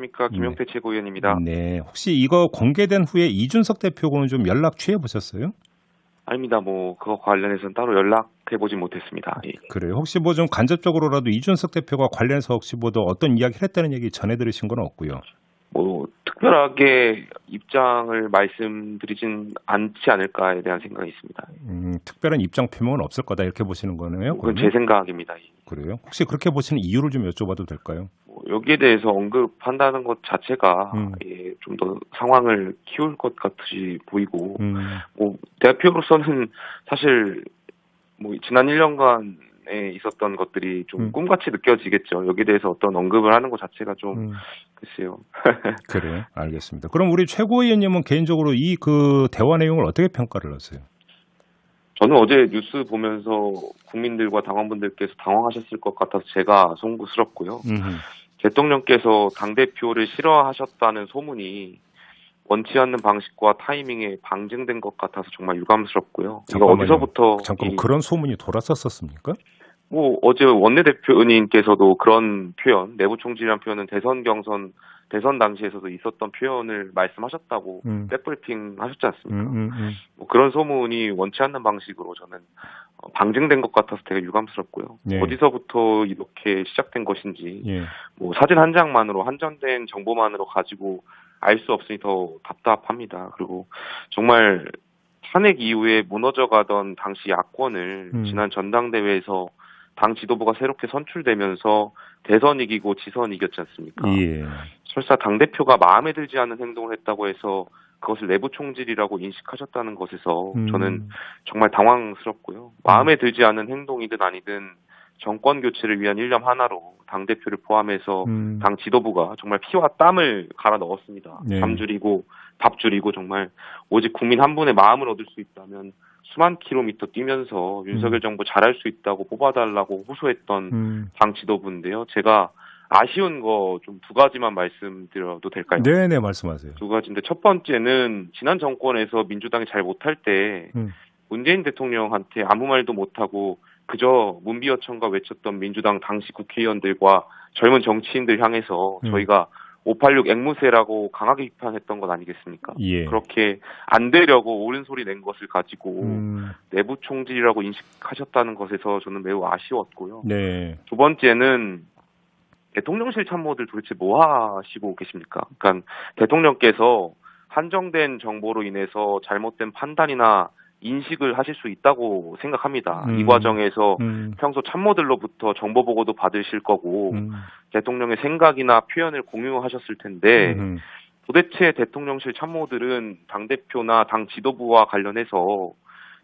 안녕하십니까. 네. 김용태 최고위원입니다. 네. 혹시 이거 공개된 후에 이준석 대표하고는 좀 연락 취해 보셨어요? 아닙니다. 그거 관련해서는 따로 연락해보지 못했습니다. 예. 그래요. 혹시 뭐 좀 간접적으로라도 이준석 대표가 관련해서 혹시 뭐 어떤 이야기를 했다는 얘기 전해 들으신 건 없고요. 특별하게 입장을 말씀드리진 않지 않을까에 대한 생각이 있습니다. 특별한 입장 표명은 없을 거다 이렇게 보시는 거네요. 그건 그러면? 제 생각입니다. 예. 그래요. 혹시 그렇게 보시는 이유를 좀 여쭤봐도 될까요? 여기에 대해서 언급한다는 것 자체가 음. 좀 더 상황을 키울 것 같이 보이고 음. 대표로서는 사실 지난 1년간에 있었던 것들이 좀 꿈같이 느껴지겠죠. 여기에 대해서 어떤 언급을 하는 것 자체가 좀 글쎄요. 그래요. 알겠습니다. 그럼 우리 최고위원님은 개인적으로 이 그 대화 내용을 어떻게 평가를 하세요? 저는 어제 뉴스 보면서 국민들과 당원분들께서 당황하셨을 것 같아서 제가 송구스럽고요. 대통령께서 당대표를 싫어하셨다는 소문이 원치 않는 방식과 타이밍에 방증된 것 같아서 정말 유감스럽고요. 이거 어디서부터 잠깐만 그런 소문이 돌았었습니까? 어제 원내대표님께서도 그런 표현, 내부 총질이라는 표현은 대선 당시에서도 있었던 표현을 말씀하셨다고 백브리핑 하셨지 않습니까? 그런 소문이 원치 않는 방식으로 저는 방증된 것 같아서 되게 유감스럽고요. 네. 어디서부터 이렇게 시작된 것인지 예. 사진 한 장만으로 한정된 정보만으로 가지고 알 수 없으니 더 답답합니다. 그리고 정말 탄핵 이후에 무너져가던 당시 야권을 지난 전당대회에서 당 지도부가 새롭게 선출되면서 대선 이기고 지선 이겼지 않습니까? 예. 설사 당대표가 마음에 들지 않는 행동을 했다고 해서 그것을 내부 총질이라고 인식하셨다는 것에서 저는 정말 당황스럽고요. 마음에 들지 않는 행동이든 아니든 정권 교체를 위한 일념 하나로 당대표를 포함해서 당 지도부가 정말 피와 땀을 갈아 넣었습니다. 네. 잠 줄이고 밥 줄이고 정말 오직 국민 한 분의 마음을 얻을 수 있다면 수만 킬로미터 뛰면서 윤석열 정부 잘할 수 있다고 뽑아달라고 호소했던 당 지도부인데요. 제가 아쉬운 거 좀 두 가지만 말씀드려도 될까요? 네네, 말씀하세요. 두 가지인데 첫 번째는 지난 정권에서 민주당이 잘 못할 때 문재인 대통령한테 아무 말도 못하고 그저 문비어천가 외쳤던 민주당 당시 국회의원들과 젊은 정치인들 향해서 저희가 586 앵무새라고 강하게 비판했던 것 아니겠습니까? 예. 그렇게 안 되려고 옳은 소리 낸 것을 가지고 내부 총질이라고 인식하셨다는 것에서 저는 매우 아쉬웠고요. 네. 두 번째는 대통령실 참모들 도대체 뭐 하시고 계십니까? 그러니까 대통령께서 한정된 정보로 인해서 잘못된 판단이나 인식을 하실 수 있다고 생각합니다. 이 과정에서 평소 참모들로부터 정보 보고도 받으실 거고 대통령의 생각이나 표현을 공유하셨을 텐데 도대체 대통령실 참모들은 당대표나 당 지도부와 관련해서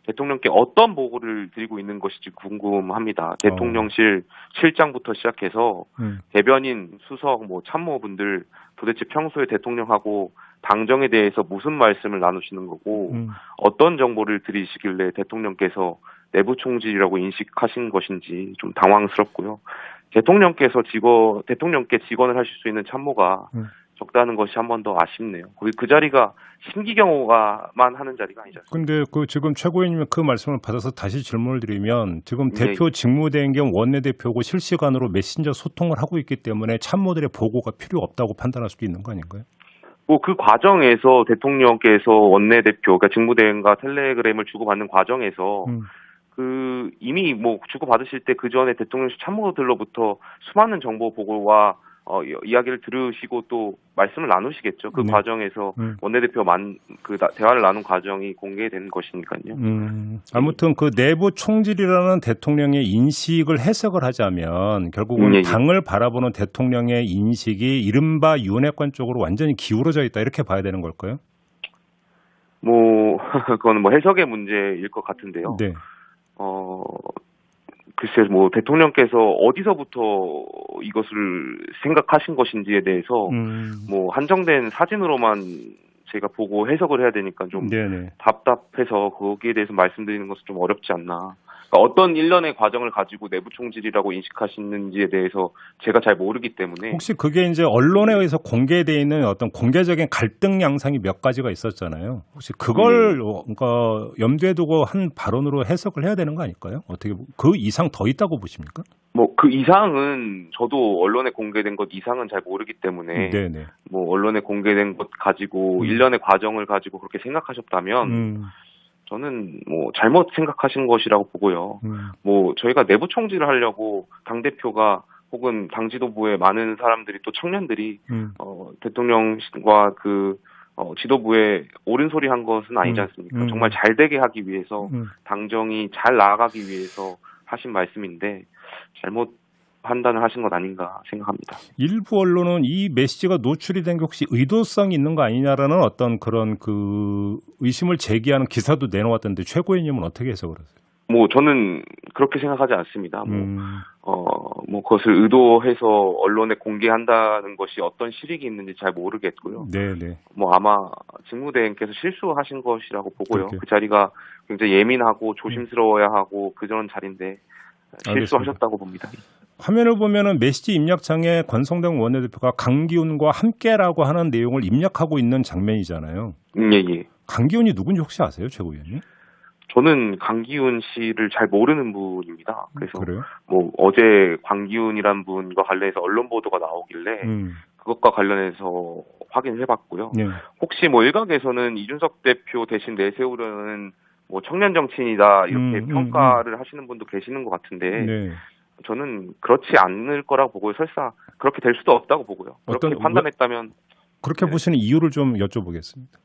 대통령께 어떤 보고를 드리고 있는 것인지 궁금합니다. 대통령실 실장부터 시작해서 대변인, 수석, 참모분들 도대체 평소에 대통령하고 당정에 대해서 무슨 말씀을 나누시는 거고 어떤 정보를 드리시길래 대통령께서 내부 총질이라고 인식하신 것인지 좀 당황스럽고요. 대통령께 직원을 하실 수 있는 참모가 적다는 것이 한 번 더 아쉽네요. 그 자리가 심기경호가만 하는 자리가 아니죠. 근데 지금 최고위원님 그 말씀을 받아서 다시 질문을 드리면 지금 대표 직무대행 겸 원내대표고 실시간으로 메신저 소통을 하고 있기 때문에 참모들의 보고가 필요 없다고 판단할 수도 있는 거 아닌가요? 그 과정에서 대통령께서 원내대표, 그러니까 직무대행과 텔레그램을 주고받는 과정에서 이미 주고받으실 때 그 전에 대통령실 참모들로부터 수많은 정보 보고와 이야기를 들으시고 또 말씀을 나누시겠죠. 그 과정에서 원내대표만 대화를 나눈 과정이 공개된 것이니까요. 아무튼 그 내부 총질이라는 대통령의 인식을 해석을 하자면 결국은 당을 바라보는 대통령의 인식이 이른바 윤핵관 쪽으로 완전히 기울어져 있다 이렇게 봐야 되는 걸까요? 그건 해석의 문제일 것 같은데요. 네. 글쎄, 대통령께서 어디서부터 이것을 생각하신 것인지에 대해서, 한정된 사진으로만 제가 보고 해석을 해야 되니까 좀 답답해서 거기에 대해서 말씀드리는 것은 좀 어렵지 않나. 어떤 일련의 과정을 가지고 내부 총질이라고 인식하시는지에 대해서 제가 잘 모르기 때문에 혹시 그게 이제 언론에 의해서 공개되어 있는 어떤 공개적인 갈등 양상이 몇 가지가 있었잖아요. 혹시 그걸 그러니까 염두에 두고 한 발언으로 해석을 해야 되는 거 아닐까요? 어떻게 그 이상 더 있다고 보십니까? 뭐 그 이상은 저도 언론에 공개된 것 이상은 잘 모르기 때문에 네네. 뭐 언론에 공개된 것 가지고 일련의 과정을 가지고 그렇게 생각하셨다면 저는 뭐 잘못 생각하신 것이라고 보고요. 뭐 저희가 내부 총질을 하려고 당 대표가 혹은 당 지도부의 많은 사람들이 또 청년들이 대통령과 그 지도부에 옳은 소리 한 것은 아니지 않습니까? 정말 잘 되게 하기 위해서 당정이 잘 나아가기 위해서 하신 말씀인데 잘못 판단을 하신 것 아닌가 생각합니다. 일부 언론은 이 메시지가 노출이 된 게 혹시 의도성이 있는 거 아니냐라는 어떤 그런 그 의심을 제기하는 기사도 내놓았던데 최고위원님은 어떻게 해석을 하세요? 뭐 저는 그렇게 생각하지 않습니다. 뭐 그것을 의도해서 언론에 공개한다는 것이 어떤 실익이 있는지 잘 모르겠고요. 네네. 뭐 아마 직무대행께서 실수하신 것이라고 보고요. 그렇게. 그 자리가 굉장히 예민하고 조심스러워야 하고 그런 자리인데 실수하셨다고 봅니다. 화면을 보면은 메시지 입력창에 권성동 원내대표가 강기훈과 함께라고 하는 내용을 입력하고 있는 장면이잖아요. 예. 강기훈이 누군지 혹시 아세요, 최고위원님? 저는 강기훈 씨를 잘 모르는 분입니다. 그래서 그래요? 뭐 어제 강기훈이란 분과 관련해서 언론 보도가 나오길래 그것과 관련해서 확인을 해봤고요. 네. 혹시 뭐 일각에서는 이준석 대표 대신 내세우려는 뭐 청년 정치인이다 이렇게 평가를 하시는 분도 계시는 것 같은데 네. 저는 그렇지 않을 거라고 보고요. 설사 그렇게 될 수도 없다고 보고요. 그렇게 판단했다면 그렇게 네. 보시는 이유를 좀 여쭤보겠습니다.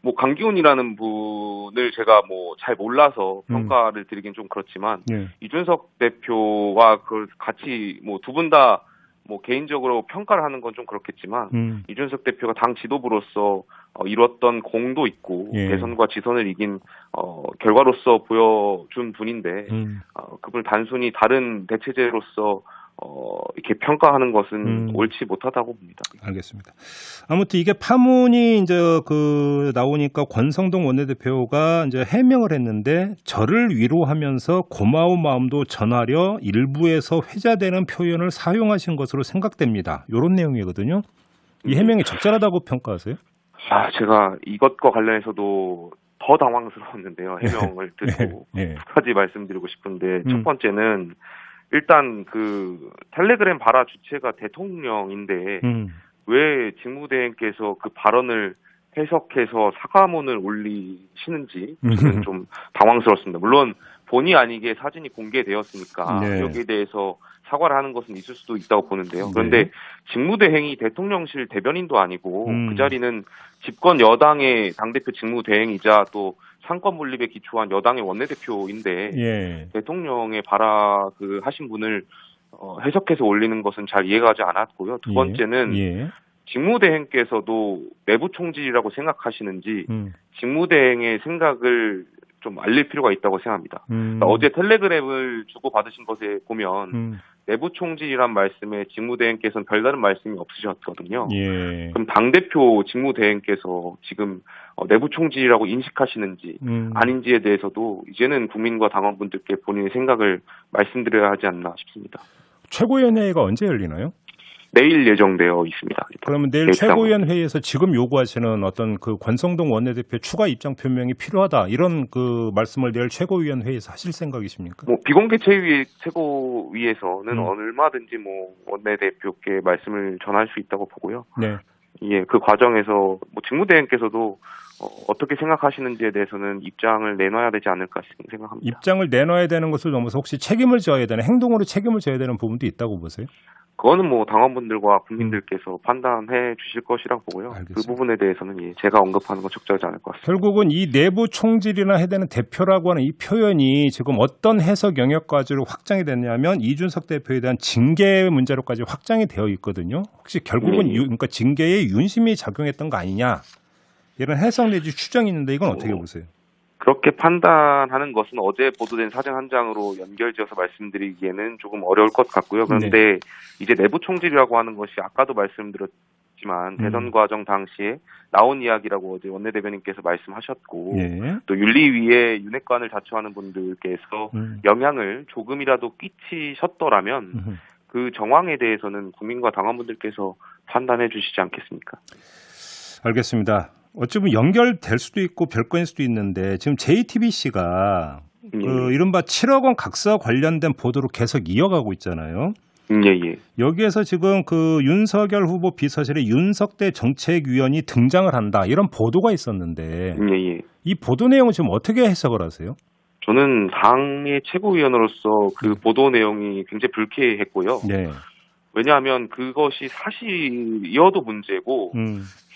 뭐 강기훈이라는 분을 제가 뭐 잘 몰라서 평가를 드리긴 좀 그렇지만 이준석 대표와 그 같이 뭐 두 분 다 뭐 개인적으로 평가를 하는 건 좀 그렇겠지만 이준석 대표가 당 지도부로서 이뤘던 공도 있고 대선과 지선을 이긴 결과로서 보여준 분인데 그걸 단순히 다른 대체제로서 이렇게 평가하는 것은 옳지 못하다고 봅니다. 알겠습니다. 아무튼 이게 파문이 이제 그 나오니까 권성동 원내대표가 이제 해명을 했는데 저를 위로하면서 고마운 마음도 전하려 일부에서 회자되는 표현을 사용하신 것으로 생각됩니다. 이런 내용이거든요. 이 해명이 적절하다고 평가하세요? 제가 이것과 관련해서도 더 당황스러웠는데요. 해명을 듣고 두 가지 말씀드리고 싶은데 첫 번째는 일단 그 텔레그램 발화 주체가 대통령인데 왜 직무대행께서 그 발언을 해석해서 사과문을 올리시는지 저는 좀 당황스럽습니다. 물론 본의 아니게 사진이 공개되었으니까 여기에 대해서 사과를 하는 것은 있을 수도 있다고 보는데요. 그런데 직무대행이 대통령실 대변인도 아니고 그 자리는 집권 여당의 당대표 직무대행이자 또 상권 분립에 기초한 여당의 원내대표인데 대통령의 하신 분을 해석해서 올리는 것은 잘 이해가 가지 않았고요. 두 번째는 직무대행께서도 내부 총질이라고 생각하시는지 직무대행의 생각을 좀 알릴 필요가 있다고 생각합니다. 그러니까 어제 텔레그램을 주고받으신 것에 보면 내부 총질이란 말씀에 직무대행께서는 별다른 말씀이 없으셨거든요. 그럼 당대표 직무대행께서 지금 내부 총질이라고 인식하시는지 아닌지에 대해서도 이제는 국민과 당원분들께 본인의 생각을 말씀드려야 하지 않나 싶습니다. 최고위원회가 언제 열리나요? 내일 예정되어 있습니다. 그러면 내일 최고위원 회의에서 지금 요구하시는 어떤 그 권성동 원내대표 추가 입장 표명이 필요하다 이런 그 말씀을 내일 최고위원 회의에서 하실 생각이십니까? 뭐 비공개 최고위에서는 얼마든지 뭐 원내대표께 말씀을 전할 수 있다고 보고요. 그 과정에서 뭐 직무대행께서도 어떻게 생각하시는지에 대해서는 입장을 내놔야 되지 않을까 생각합니다. 입장을 내놔야 되는 것을 넘어서 혹시 책임을 져야 되는 행동으로 책임을 져야 되는 부분도 있다고 보세요? 그거는 뭐 당원분들과 국민들께서 판단해 주실 것이라고 보고요. 알겠습니다. 그 부분에 대해서는 제가 언급하는 건 적절하지 않을 것 같습니다. 결국은 이 내부 총질이나 해야 되는 대표라고 하는 이 표현이 지금 어떤 해석 영역까지로 확장이 됐냐면 이준석 대표에 대한 징계 문제로까지 확장이 되어 있거든요. 혹시 결국은 그러니까 징계에 윤심이 작용했던 거 아니냐 이런 해석 내지 추정이 있는데 이건 어떻게 보세요? 그렇게 판단하는 것은 어제 보도된 사진 한 장으로 연결지어서 말씀드리기에는 조금 어려울 것 같고요. 그런데 이제 내부 총질이라고 하는 것이 아까도 말씀드렸지만 있지만 대선 과정 당시에 나온 이야기라고 어제 원내대변인께서 말씀하셨고 예. 또 윤리위에 윤핵관을 자처하는 분들께서 영향을 조금이라도 끼치셨더라면 그 정황에 대해서는 국민과 당원분들께서 판단해 주시지 않겠습니까? 알겠습니다. 어찌 보면 연결될 수도 있고 별건일 수도 있는데 지금 JTBC가 그 이른바 7억 원 각서 관련된 보도를 계속 이어가고 있잖아요. 예. 여기에서 지금 그 윤석열 후보 비서실에 윤석대 정책위원이 등장을 한다 이런 보도가 있었는데 예. 이 보도 내용은 지금 어떻게 해석을 하세요? 저는 당의 최고위원으로서 그 보도 내용이 굉장히 불쾌했고요. 네. 왜냐하면 그것이 사실이어도 문제고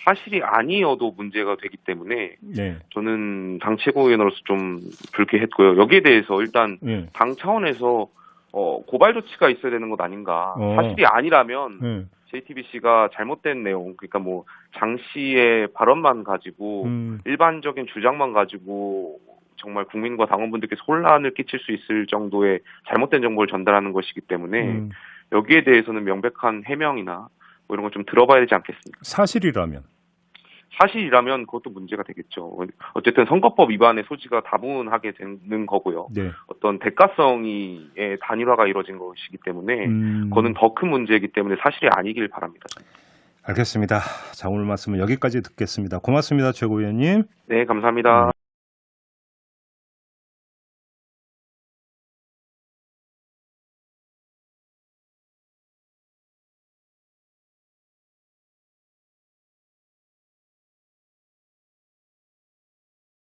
사실이 아니어도 문제가 되기 때문에 네. 저는 당 최고위원으로서 좀 불쾌했고요. 여기에 대해서 일단 네. 당 차원에서 고발 조치가 있어야 되는 것 아닌가. 사실이 아니라면 JTBC가 잘못된 내용, 그러니까 뭐 장 씨의 발언만 가지고 일반적인 주장만 가지고 정말 국민과 당원분들께서 혼란을 끼칠 수 있을 정도의 잘못된 정보를 전달하는 것이기 때문에 여기에 대해서는 명백한 해명이나 뭐 이런 걸 좀 들어봐야 되지 않겠습니까? 사실이라면 그것도 문제가 되겠죠. 어쨌든 선거법 위반의 소지가 다분하게 되는 거고요. 네. 어떤 대가성의 단일화가 이루어진 것이기 때문에 그거는 더 큰 문제이기 때문에 사실이 아니길 바랍니다. 알겠습니다. 자, 오늘 말씀은 여기까지 듣겠습니다. 고맙습니다, 최고위원님. 네, 감사합니다.